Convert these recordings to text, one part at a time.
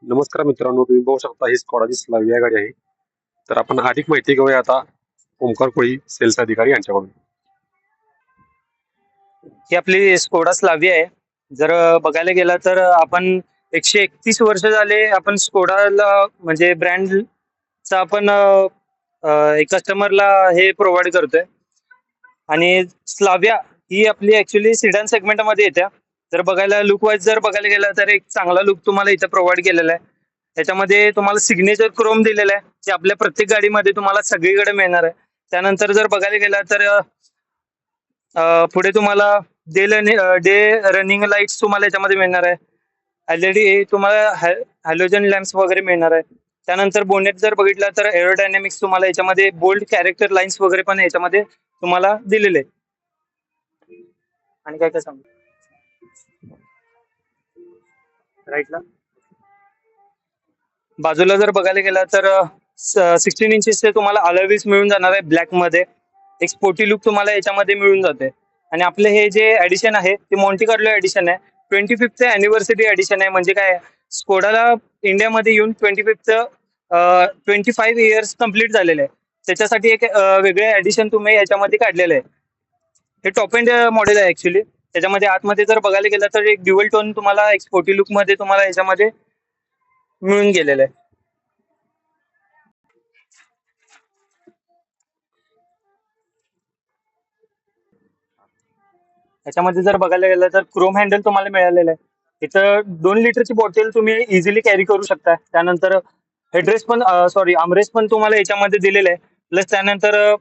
नमस्कार मित्रांनो, तुम्ही बघू शकता ही स्कॉडाची स्लाविया गाडी आहे. तर आपण अधिक माहिती घेऊया आता ओमकार कोळी सेल्स अधिकारी यांच्याकडून. ही आपली स्कोडा स्लाव्हिया आहे. जर बघायला गेला तर आपण 131 वर्ष झाले आपण स्कोडाला म्हणजे ब्रँडचा आपण कस्टमरला हे प्रोव्हाइड करतोय. आणि स्लाव्हिया ही आपली ऍक्च्युली सिडन सेगमेंटमध्ये येत्या. जर बघायला लुक वाईज जर बघायला गेला तर एक चांगला लुक तुम्हाला इथं प्रोव्हाइड केलेला आहे. त्याच्यामध्ये तुम्हाला सिग्नेचर क्रोम दिलेला आहे, जे आपल्या प्रत्येक गाडीमध्ये तुम्हाला सगळीकडे मिळणार आहे. त्यानंतर जर बघायला गेला तर पुढे तुम्हाला डे रनिंग लाईट्स तुम्हाला याच्यामध्ये मिळणार आहे. एलईडी तुम्हाला हॅलोजन लॅम्प्स वगैरे मिळणार आहे. त्यानंतर बोनेट जर बघितला तर एरोडायनॅमिक्स तुम्हाला याच्यामध्ये बोल्ड कॅरेक्टर लाईन्स वगैरे पण याच्यामध्ये तुम्हाला दिलेले आहेत. आणि काय काय सांगू राईटला बाजूला जर बघायला गेला तर 16 इंचेसचे तुम्हाला अलॉय मिळून जाणार आहे ब्लॅक मध्ये. एक स्पोर्टी लुक तुम्हाला याच्यामध्ये मिळून जाते. आणि आपले हे जे एडिशन आहे ते मॉन्टी कार्लो एडिशन आहे. 25th अॅनिव्हर्सरी एडिशन आहे. म्हणजे काय, स्कोडाला इंडियामध्ये येऊन 25 इयर्स कम्प्लीट झालेले आहे. त्याच्यासाठी एक वेगळे एडिशन तुम्ही याच्यामध्ये काढलेलं आहे. हे टॉप एंड मॉडेल आहे ऍक्च्युली. त्याच्यामध्ये आतमध्ये जर बघायला गेलं तर एक ड्युअल टोन तुम्हाला एक स्पोर्टी लुक मध्ये तुम्हाला याच्यामध्ये मिळून गेलेलं आहे. याच्यामध्ये जर बघायला गेलं तर क्रोम हँडल तुम्हाला मिळालेलं आहे. इथं 2 लिटरची बॉटल तुम्ही इझिली कॅरी करू शकता. त्यानंतर हेडरेस्ट पण आर्मरेस्ट पण तुम्हाला याच्यामध्ये दिलेलं आहे. प्लस त्यानंतर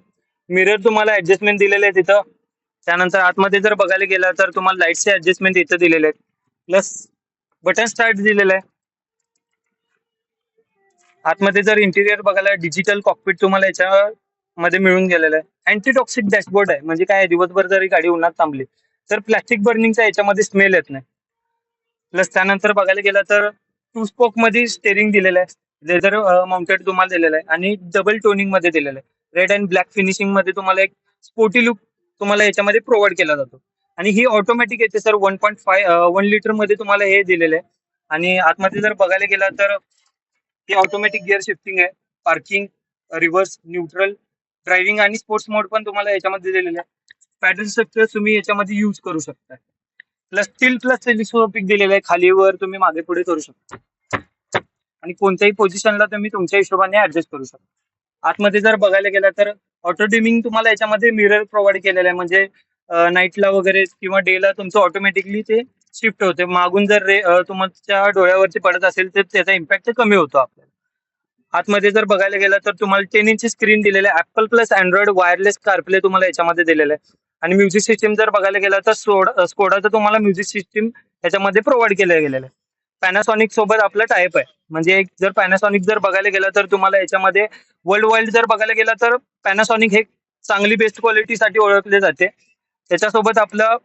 मिरर तुम्हाला ऍडजस्टमेंट दिलेले आहे तिथं. त्यानंतर आतमध्ये जर बघायला गेलं तर तुम्हाला लाईटचे ऍडजस्टमेंट इथं दिलेले आहेत. प्लस बटन स्टार्ट दिलेलं आहे. आतमध्ये जर इंटिरियर बघायला डिजिटल कॉकपिट तुम्हाला याच्यामध्ये मिळून गेलेलं आहे. अँटी टॉक्सिक डॅशबोर्ड आहे. म्हणजे काय, दिवसभर जरी गाडी उन्हात थांबली तर प्लॅस्टिक बर्निंगचा याच्यामध्ये स्मेल येत नाही. प्लस त्यानंतर बघायला गेलं तर 2 स्पोक मध्ये स्टेरिंग दिलेलं आहे. लेझर माउंटेड तुम्हाला दिलेलं आहे आणि डबल टोनिंग मध्ये दिलेलं आहे. रेड अँड ब्लॅक फिनिशिंग मध्ये तुम्हाला एक स्पोर्टी लुक तुम्हाला याच्यामध्ये प्रोव्हाइड केला जातो. आणि ही ऑटोमॅटिक येते सर. 1 लिटर मध्ये तुम्हाला हे दिलेलं आहे. आणि आतमध्ये जर बघायला गेला तर ही ऑटोमॅटिक गिअर शिफ्टिंग आहे. पार्किंग, रिव्हर्स, न्यूट्रल, ड्रायव्हिंग आणि स्पोर्ट्स मोड पण तुम्हाला याच्यामध्ये दिलेले आहे. पॅडल स्ट्रक्चर तुम्ही याच्यामध्ये युज करू शकता. प्लस टेलिस्कोपिक दिलेलं आहे. खालीवर तुम्ही मागे पुढे करू शकता आणि कोणत्याही पोझिशनला तुम्ही तुमच्या हिशोबाने ऍडजस्ट करू शकता. आतमध्ये जर बघायला गेला तर ऑटो डिमिंग तुम्हाला याच्यामध्ये मिरर प्रोव्हाइड केलेलं आहे. म्हणजे नाईटला वगैरे किंवा डेला तुमचं ऑटोमॅटिकली ते शिफ्ट होते. मागून जर तुमच्या डोळ्यावरती पडत असेल तर त्याचा इम्पॅक्ट कमी होतो आपल्याला. आतमध्ये जर बघायला गेलं तर तुम्हाला 10 इंची स्क्रीन दिलेलं आहे. Apple plus Android wireless CarPlay तुम्हाला याच्यामध्ये दिलेलं आहे. आणि म्युझिक सिस्टीम जर बघायला गेलं तर स्कोडाचं तुम्हाला म्युझिक सिस्टीम याच्यामध्ये प्रोव्हाइड केलं गेलेलं आहे. पॅनासॉनिक सोबत आपलं टाईप आहे. म्हणजे जर पॅनासॉनिक जर बघायला गेलं तर तुम्हाला याच्यामध्ये वर्ल्ड वाईड जर बघायला गेलं तर पॅनासॉनिक हे चांगली बेस्ट क्वालिटीसाठी ओळखले जाते. त्याच्यासोबत आपलं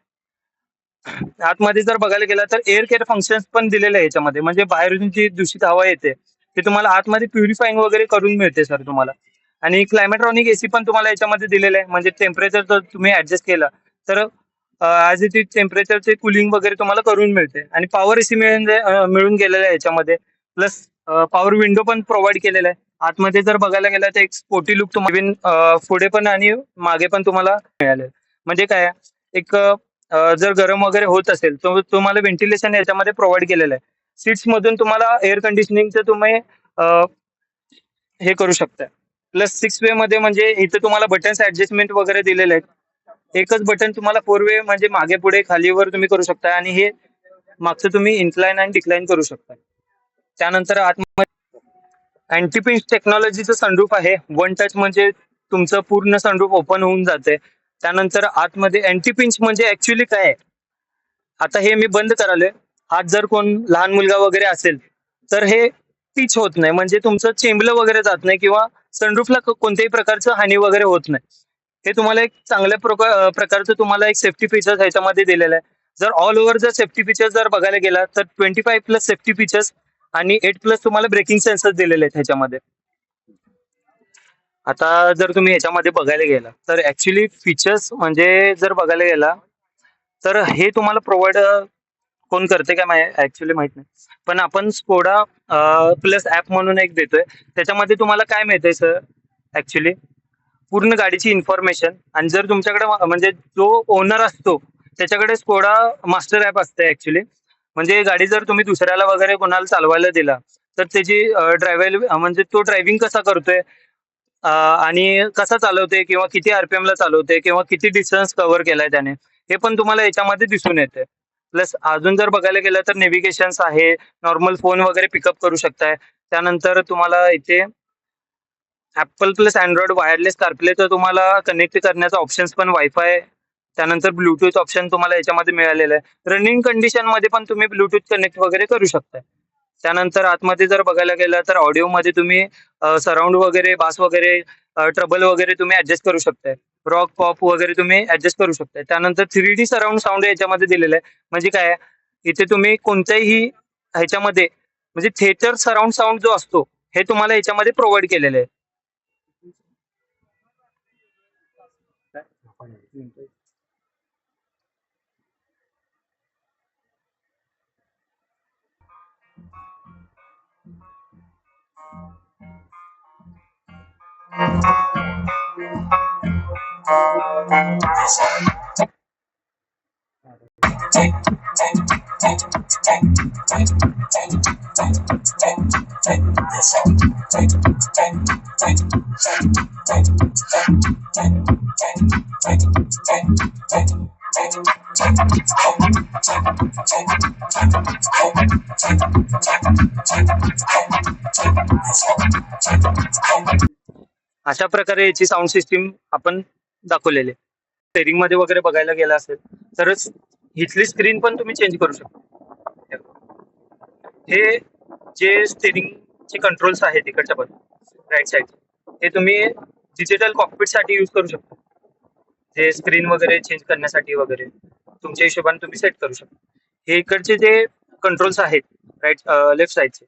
आतमध्ये जर बघायला गेलं तर एअर केअर फंक्शन्स पण दिलेले आहे याच्यामध्ये. म्हणजे बाहेरून जी दूषित हवा येते ते तुम्हाला आतमध्ये प्युरिफाईंग वगैरे करून मिळते सर तुम्हाला. आणि क्लायमेट्रॉनिक एसी पण तुम्हाला याच्यामध्ये दिलेलं आहे. म्हणजे टेम्परेचर जर तुम्ही ऍडजस्ट केलं तर ऍज इट इज टेम्परेचरचे कुलिंग वगैरे तुम्हाला करून मिळते. आणि पॉवर एसी मिळून गेलेलं आहे याच्यामध्ये. प्लस पॉवर विंडो पण प्रोव्हाइड केलेला आहे. आतमध्ये जर बघायला गेलं तर एक स्पोर्टी लुक तुम्हाला पुढे पण आणि मागे पण तुम्हाला मिळाले. म्हणजे काय, एक जर गरम वगैरे होत असेल तर तुम्हाला व्हेंटिलेशन याच्यामध्ये प्रोव्हाइड केलेलं आहे. सीट्स मधून तुम्हाला एअर कंडिशनिंगचं तुम्ही हे करू शकता. प्लस 6 वे मध्ये म्हणजे इथे तुम्हाला बटन्स ऍडजस्टमेंट वगैरे दिलेले आहेत. एकच बटन तुम्हाला 4 वे म्हणजे मागे पुढे खालीवर तुम्ही करू शकता. आणि हे मागचं तुम्ही इन्क्लाइन आणि डिक्लाइन करू शकता. त्यानंतर आतमध्ये अँटीपिंच टेक्नॉलॉजीचं सनरूफ आहे. 1 टच म्हणजे तुमचं पूर्ण सनरूफ ओपन होऊन जाते. त्यानंतर आतमध्ये अँटीपिंच म्हणजे ऍक्च्युली काय आहे, आता हे मी बंद करालोय. आत जर कोण लहान मुलगा वगैरे असेल तर हे पिच होत नाही. म्हणजे तुमचं चेंबलं वगैरे जात नाही किंवा सनरूफला कोणत्याही प्रकारचं हानी वगैरे होत नाही. हे तुम्हाला एक चांगल्या प्रकारचं तुम्हाला एक सेफ्टी फीचर्स ह्याच्यामध्ये दिलेलं आहे. जर ऑल ओव्हर जर सेफ्टी फीचर्स जर बघायला गेला तर 25 प्लस सेफ्टी फीचर्स आणि 8 प्लस तुम्हाला ब्रेकिंग सेन्सर दिलेले आहेत ह्याच्यामध्ये. आता जर तुम्ही ह्याच्यामध्ये बघायला गेला तर ऍक्च्युली फीचर्स म्हणजे जर बघायला गेला तर हे तुम्हाला प्रोव्हाइड कोण करते काय ऍक्च्युली माहित नाही, पण आपण स्कोडा प्लस ऍप म्हणून एक देतोय. त्याच्यामध्ये तुम्हाला काय मिळतंय सर, ऍक्च्युली पूर्ण गाडीची इन्फॉर्मेशन. आणि जर तुमच्याकडे म्हणजे जो ओनर असतो त्याच्याकडे स्कोडा मास्टर ऍप असते ऍक्च्युली. म्हणजे गाडी जर तुम्ही दुसऱ्याला वगैरे कोणाला चालवायला दिला तर त्याची ड्रायव्हर म्हणजे तो ड्रायव्हिंग कसा करतोय, आणि कसा चालवते किंवा किती आरपीएम ला चालवते किंवा किती डिस्टन्स कव्हर केलाय त्याने, हे पण तुम्हाला याच्यामध्ये दिसून येते. प्लस अजून जर बघायला गेलं तर नेव्हिगेशन्स आहे, नॉर्मल फोन वगैरे पिकअप करू शकताय. त्यानंतर तुम्हाला इथे ऍपल प्लस अँड्रॉइड वायरलेस कारप्लेचं तुम्हाला कनेक्ट करण्याचा ऑप्शन्स पण वायफाय, त्यानंतर ब्लूटूथ ऑप्शन तुम्हाला याच्यामध्ये मिळालेलं आहे. रनिंग कंडिशन मध्ये पण तुम्ही ब्लूटूथ कनेक्ट वगैरे करू शकताय. त्यानंतर आतमध्ये जर बघायला गेलं तर ऑडिओ मध्ये तुम्ही सराउंड वगैरे, बास वगैरे, ट्रबल वगैरे तुम्ही ऍडजस्ट करू शकताय. रॉक पॉप वगैरे तुम्ही ऍडजस्ट करू शकताय. त्यानंतर 3D सराउंड साऊंड याच्यामध्ये दिलेलं आहे. म्हणजे काय आहे, इथे तुम्ही कोणत्याही ह्याच्यामध्ये म्हणजे थिएटर सराउंड साऊंड जो असतो हे तुम्हाला याच्यामध्ये प्रोव्हाइड केलेलं आहे. अशा प्रकारे याची साऊंड सिस्टीम आपण दाखवलेली आहे. स्टेरिंग मध्ये वगैरे बघायला गेला असेल तरच इथली स्क्रीन पण तुम्ही चेंज करू शकता. हे जे स्टेरिंगचे कंट्रोल्स आहेत इकडच्या बाजूला राईट साईड, हे तुम्ही डिजिटल कॉकपिट साठी यूज करू शकता. जे स्क्रीन वगैरे चेंज करण्यासाठी वगैरे तुमच्या हिशोबाने तुम्ही सेट करू शकता. हे इकडचे जे कंट्रोल्स आहेत राईट लेफ्ट साईडचे,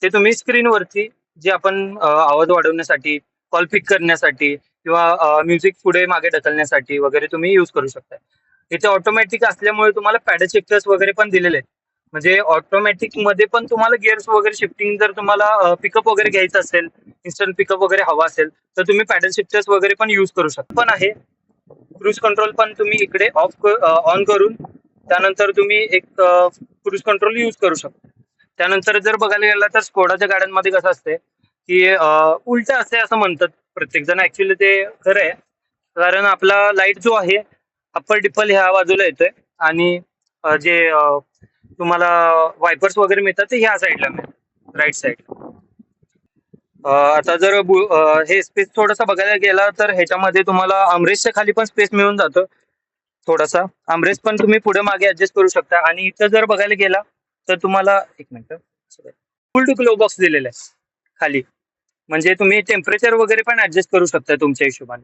ते तुम्ही स्क्रीनवरती जे आपण आवाज वाढवण्यासाठी, कॉल पिक करण्यासाठी किंवा म्युझिक पुढे मागे ढकलण्यासाठी वगैरे तुम्ही यूज करू शकता. इथे ऑटोमॅटिक असल्यामुळे तुम्हाला पॅडल शिफ्टर्स वगैरे पण दिलेले आहेत. म्हणजे ऑटोमॅटिक मध्ये पण तुम्हाला गिअर्स वगैरे शिफ्टिंग, जर तुम्हाला पिकअप वगैरे घ्यायचं असेल, इन्स्टंट पिकअप वगैरे हवा असेल तर तुम्ही पॅडल शिफ्टर्स वगैरे पण यूज करू शकता. पण आहे क्रूज कंट्रोल पण तुम्ही इकडे ऑन करून त्यानंतर तुम्ही एक क्रूज कंट्रोल यूज करू शकता. त्यानंतर जर बघायला गेलं तर स्कोडाच्या गाड्यांमध्ये कसं असते की उलट असते असं म्हणतात प्रत्येक जण. ऍक्च्युली ते खरं आहे, कारण आपला लाईट जो आहे अप्पर डिपल ह्या बाजूला येतोय आणि जे तुम्हाला वायपर्स वगैरे मिळतात ते ह्या साईडला मिळतात, राईट साईड. आता जर हे स्पेस थोडासा बघायला गेला तर ह्याच्यामध्ये तुम्हाला आमरेसच्या खाली पण स्पेस मिळून जातो थोडासा. आमरेस पण तुम्ही पुढे मागे ऍडजस्ट करू शकता. आणि इथं जर बघायला गेला तर तुम्हाला एक minute, full to glow box दिलेला आहे खाली. म्हणजे तुम्ही टेम्परेचर वगैरे पण ऍडजस्ट करू शकता तुमच्या हिशोबाने.